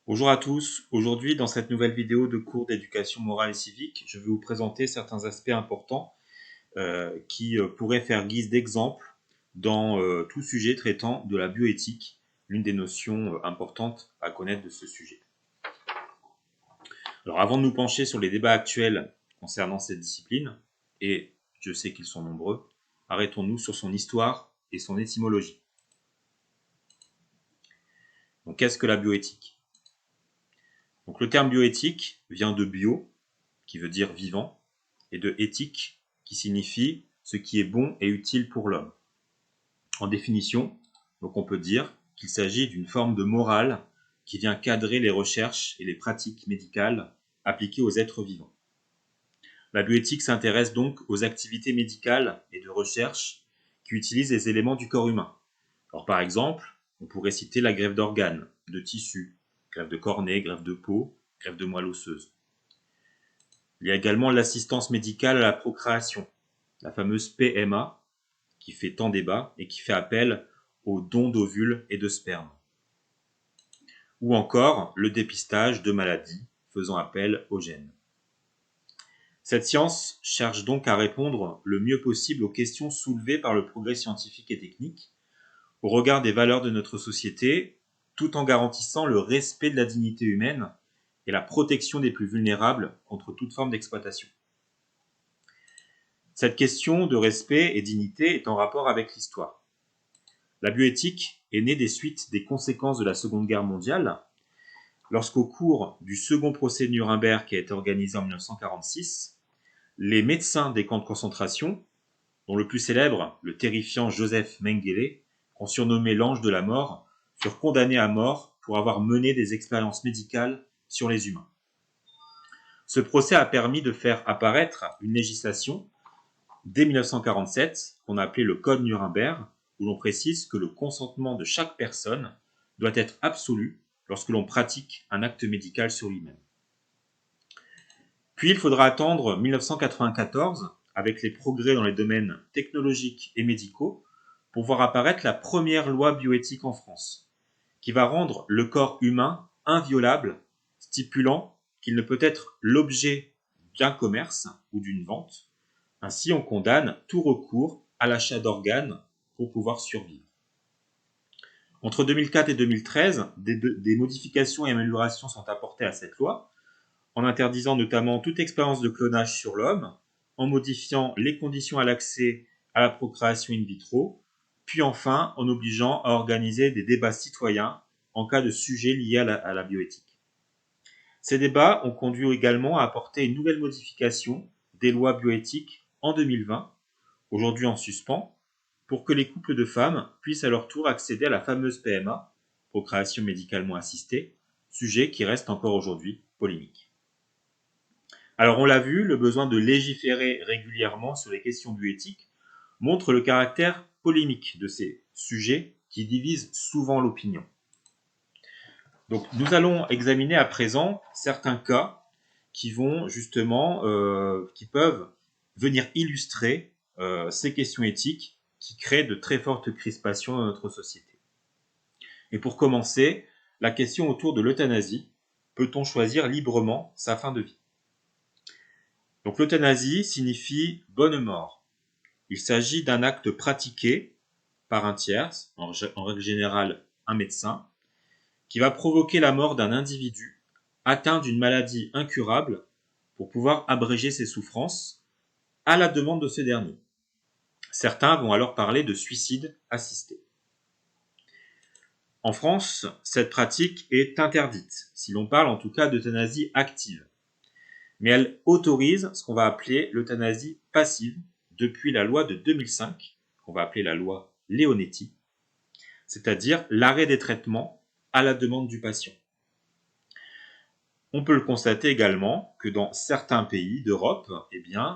Bonjour à tous, aujourd'hui dans cette nouvelle vidéo de cours d'éducation morale et civique, je vais vous présenter certains aspects importants qui pourraient faire guise d'exemple dans tout sujet traitant de la bioéthique, l'une des notions importantes à connaître de ce sujet. Alors avant de nous pencher sur les débats actuels concernant cette discipline, et je sais qu'ils sont nombreux, arrêtons-nous sur son histoire et son étymologie. Donc qu'est-ce que la bioéthique ? Donc le terme bioéthique vient de bio, qui veut dire vivant, et de éthique, qui signifie ce qui est bon et utile pour l'homme. En définition, donc on peut dire qu'il s'agit d'une forme de morale qui vient cadrer les recherches et les pratiques médicales appliquées aux êtres vivants. La bioéthique s'intéresse donc aux activités médicales et de recherche qui utilisent les éléments du corps humain. Alors par exemple, on pourrait citer la greffe d'organes, de tissus, greffe de cornée, greffe de peau, greffe de moelle osseuse. Il y a également l'assistance médicale à la procréation, la fameuse PMA, qui fait tant débat et qui fait appel aux dons d'ovules et de sperme. Ou encore le dépistage de maladies faisant appel aux gènes. Cette science cherche donc à répondre le mieux possible aux questions soulevées par le progrès scientifique et technique, au regard des valeurs de notre société, tout en garantissant le respect de la dignité humaine et la protection des plus vulnérables contre toute forme d'exploitation. Cette question de respect et dignité est en rapport avec l'histoire. La bioéthique est née des suites des conséquences de la Seconde Guerre mondiale, lorsqu'au cours du second procès de Nuremberg qui a été organisé en 1946, les médecins des camps de concentration, dont le plus célèbre, le terrifiant Joseph Mengele, qu'on surnommait l'ange de la mort, furent condamnés à mort pour avoir mené des expériences médicales sur les humains. Ce procès a permis de faire apparaître une législation dès 1947 qu'on a appelé le Code Nuremberg, où l'on précise que le consentement de chaque personne doit être absolu lorsque l'on pratique un acte médical sur lui-même. Puis il faudra attendre 1994, avec les progrès dans les domaines technologiques et médicaux, pour voir apparaître la première loi bioéthique en France, qui va rendre le corps humain inviolable, stipulant qu'il ne peut être l'objet d'un commerce ou d'une vente. Ainsi, on condamne tout recours à l'achat d'organes pour pouvoir survivre. Entre 2004 et 2013, des modifications et améliorations sont apportées à cette loi, en interdisant notamment toute expérience de clonage sur l'homme, en modifiant les conditions à l'accès à la procréation in vitro, puis enfin en obligeant à organiser des débats citoyens en cas de sujet lié à la bioéthique. Ces débats ont conduit également à apporter une nouvelle modification des lois bioéthiques en 2020, aujourd'hui en suspens, pour que les couples de femmes puissent à leur tour accéder à la fameuse PMA, procréation médicalement assistée, sujet qui reste encore aujourd'hui polémique. Alors on l'a vu, le besoin de légiférer régulièrement sur les questions bioéthiques montre le caractère polémique de ces sujets qui divisent souvent l'opinion. Donc nous allons examiner à présent certains cas qui vont justement, qui peuvent venir illustrer ces questions éthiques qui créent de très fortes crispations dans notre société. Et pour commencer, la question autour de l'euthanasie. Peut-on choisir librement sa fin de vie ? Donc l'euthanasie signifie bonne mort. Il s'agit d'un acte pratiqué par un tiers, en règle générale un médecin, qui va provoquer la mort d'un individu atteint d'une maladie incurable pour pouvoir abréger ses souffrances à la demande de ce dernier. Certains vont alors parler de suicide assisté. En France, cette pratique est interdite, si l'on parle en tout cas d'euthanasie active. Mais elle autorise ce qu'on va appeler l'euthanasie passive depuis la loi de 2005, qu'on va appeler la loi Leonetti, c'est-à-dire l'arrêt des traitements à la demande du patient. On peut le constater également que dans certains pays d'Europe,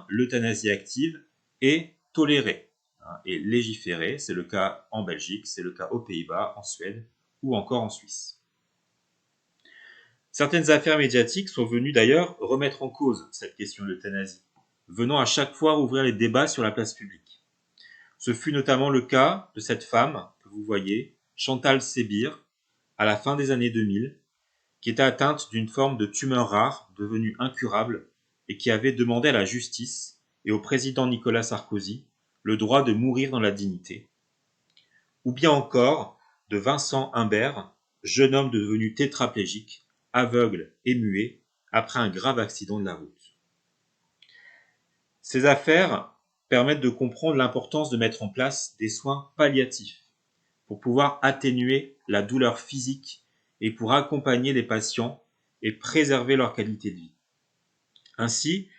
l'euthanasie active est tolérée et légiférée. C'est le cas en Belgique, c'est le cas aux Pays-Bas, en Suède ou encore en Suisse. Certaines affaires médiatiques sont venues d'ailleurs remettre en cause cette question de l'euthanasie, venant à chaque fois ouvrir les débats sur la place publique. Ce fut notamment le cas de cette femme que vous voyez, Chantal Sébir, à la fin des années 2000, qui était atteinte d'une forme de tumeur rare devenue incurable et qui avait demandé à la justice et au président Nicolas Sarkozy le droit de mourir dans la dignité. Ou bien encore de Vincent Humbert, jeune homme devenu tétraplégique, aveugle et muet après un grave accident de la route. Ces affaires permettent de comprendre l'importance de mettre en place des soins palliatifs pour pouvoir atténuer la douleur physique et pour accompagner les patients et préserver leur qualité de vie. Ainsi,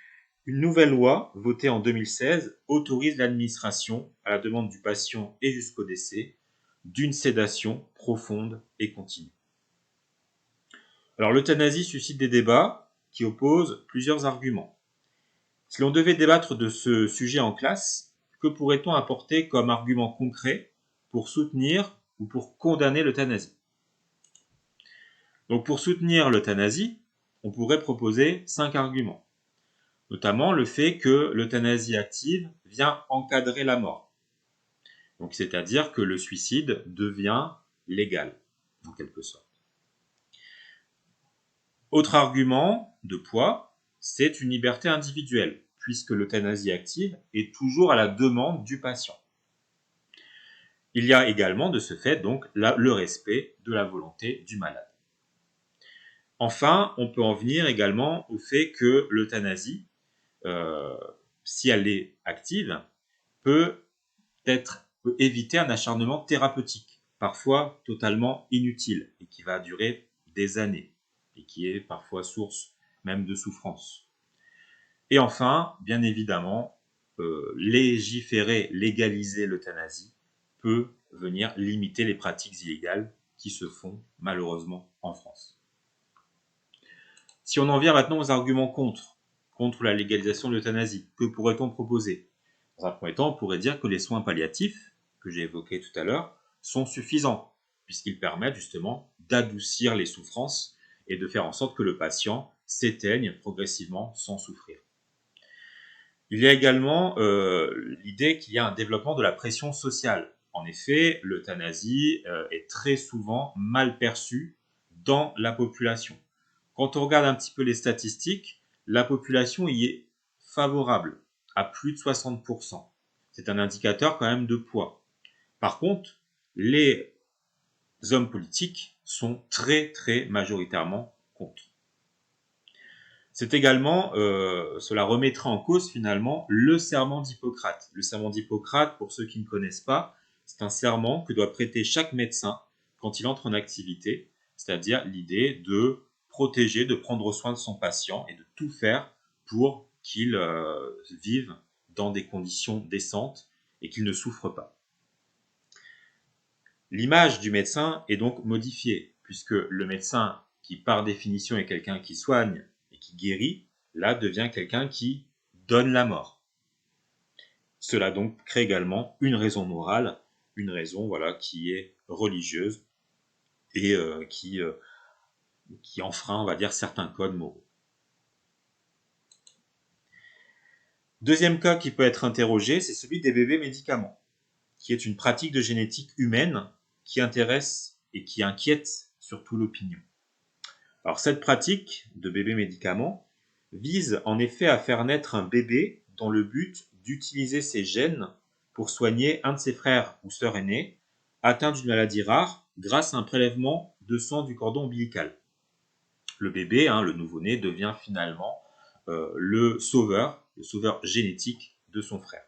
une nouvelle loi, votée en 2016, autorise l'administration, à la demande du patient et jusqu'au décès, d'une sédation profonde et continue. Alors l'euthanasie suscite des débats qui opposent plusieurs arguments. Si l'on devait débattre de ce sujet en classe, que pourrait-on apporter comme argument concret pour soutenir ou pour condamner l'euthanasie ? Donc pour soutenir l'euthanasie, on pourrait proposer 5 arguments, notamment le fait que l'euthanasie active vient encadrer la mort. Donc c'est-à-dire que le suicide devient légal, en quelque sorte. Autre argument de poids, c'est une liberté individuelle, puisque l'euthanasie active est toujours à la demande du patient. Il y a également de ce fait donc le respect de la volonté du malade. Enfin, on peut en venir également au fait que l'euthanasie, si elle est active, peut éviter un acharnement thérapeutique, parfois totalement inutile, et qui va durer des années, et qui est parfois source même de souffrance. Et enfin, bien évidemment, légiférer, légaliser l'euthanasie peut venir limiter les pratiques illégales qui se font malheureusement en France. Si on en vient maintenant aux arguments contre la légalisation de l'euthanasie, que pourrait-on proposer ? Dans un premier temps, on pourrait dire que les soins palliatifs, que j'ai évoqués tout à l'heure, sont suffisants, puisqu'ils permettent justement d'adoucir les souffrances et de faire en sorte que le patient s'éteigne progressivement sans souffrir. Il y a également l'idée qu'il y a un développement de la pression sociale. En effet, l'euthanasie est très souvent mal perçue dans la population. Quand on regarde un petit peu les statistiques, la population y est favorable à plus de 60%. C'est un indicateur quand même de poids. Par contre, les hommes politiques sont très très majoritairement contre. C'est également, cela remettra en cause finalement le serment d'Hippocrate. Le serment d'Hippocrate, pour ceux qui ne connaissent pas, c'est un serment que doit prêter chaque médecin quand il entre en activité, c'est-à-dire l'idée de protéger, de prendre soin de son patient et de tout faire pour qu'il vive dans des conditions décentes et qu'il ne souffre pas. L'image du médecin est donc modifiée, puisque le médecin, qui par définition est quelqu'un qui soigne et qui guérit, là devient quelqu'un qui donne la mort. Cela donc crée également une raison morale, une raison qui est religieuse et qui enfreint, on va dire, certains codes moraux. Deuxième cas qui peut être interrogé, c'est celui des bébés médicaments, qui est une pratique de génétique humaine qui intéresse et qui inquiète surtout l'opinion. Alors cette pratique de bébé médicament vise en effet à faire naître un bébé dans le but d'utiliser ses gènes pour soigner un de ses frères ou sœurs aînés atteint d'une maladie rare grâce à un prélèvement de sang du cordon ombilical. Le bébé, le nouveau-né, devient finalement le sauveur génétique de son frère.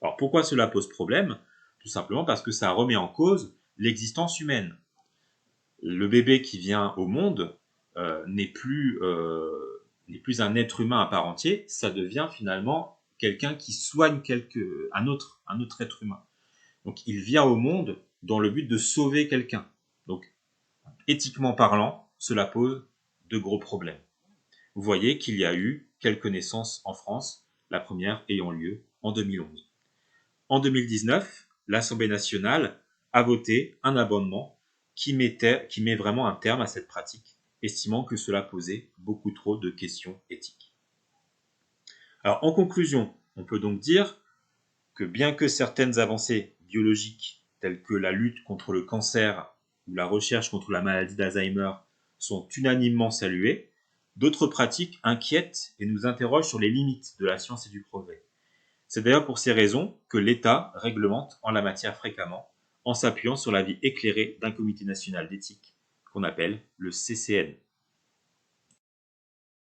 Alors pourquoi cela pose problème ? Tout simplement parce que ça remet en cause l'existence humaine. Le bébé qui vient au monde n'est plus un être humain à part entière, ça devient finalement quelqu'un qui soigne un autre être humain. Donc il vient au monde dans le but de sauver quelqu'un. Donc éthiquement parlant, cela pose de gros problèmes. Vous voyez qu'il y a eu quelques naissances en France, la première ayant lieu en 2011. En 2019, l'Assemblée nationale a voté un amendement qui met vraiment un terme à cette pratique, estimant que cela posait beaucoup trop de questions éthiques. Alors, en conclusion, on peut donc dire que bien que certaines avancées biologiques, telles que la lutte contre le cancer ou la recherche contre la maladie d'Alzheimer, sont unanimement saluées, d'autres pratiques inquiètent et nous interrogent sur les limites de la science et du progrès. C'est d'ailleurs pour ces raisons que l'État réglemente en la matière fréquemment, en s'appuyant sur l'avis éclairé d'un comité national d'éthique, qu'on appelle le CCN.